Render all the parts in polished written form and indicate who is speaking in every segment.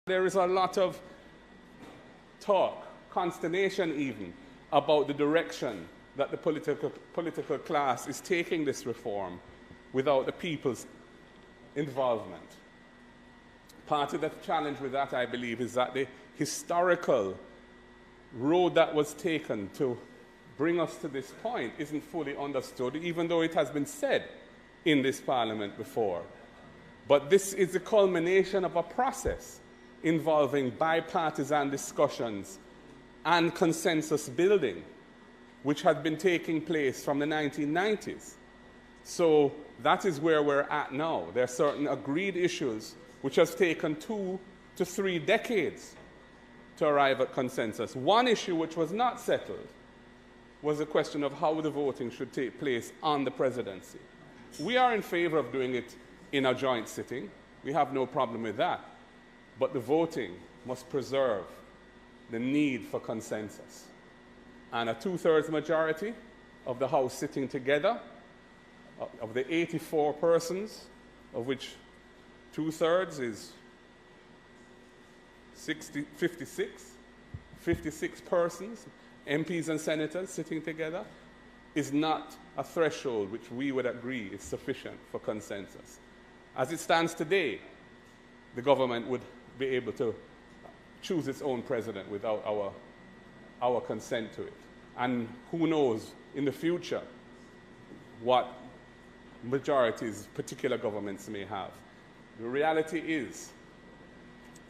Speaker 1: There is a lot of talk, consternation even, about the direction that the political class is taking this reform without the people's involvement. Part of the challenge with that, I believe, is that the historical road that was taken to bring us to this point isn't fully understood, even though it has been said in this parliament before. But this is the culmination of a process involving bipartisan discussions and consensus building, which had been taking place from the 1990s. So that is where we're at now. There are certain agreed issues which has taken 2 to 3 decades to arrive at consensus. One issue which was not settled was the question of how the voting should take place on the presidency. We are in favor of doing it in a joint sitting. We have no problem with that. But the voting must preserve the need for consensus. And a 2/3 majority of the House sitting together, of the 84 persons, of which 2/3 is 56 persons, MPs and senators sitting together, is not a threshold which we would agree is sufficient for consensus. As it stands today, the government would be able to choose its own president without our consent to it. And who knows in the future what majorities particular governments may have. The reality is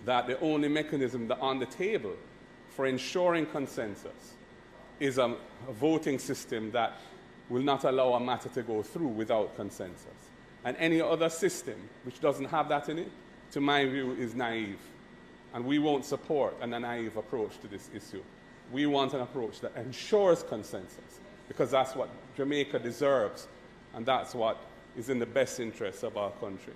Speaker 1: that the only mechanism on the table for ensuring consensus is a voting system that will not allow a matter to go through without consensus. And any other system which doesn't have that in it, to my view, is naive. And we won't support a naive approach to this issue. We want an approach that ensures consensus, because that's what Jamaica deserves, and that's what is in the best interest of our country.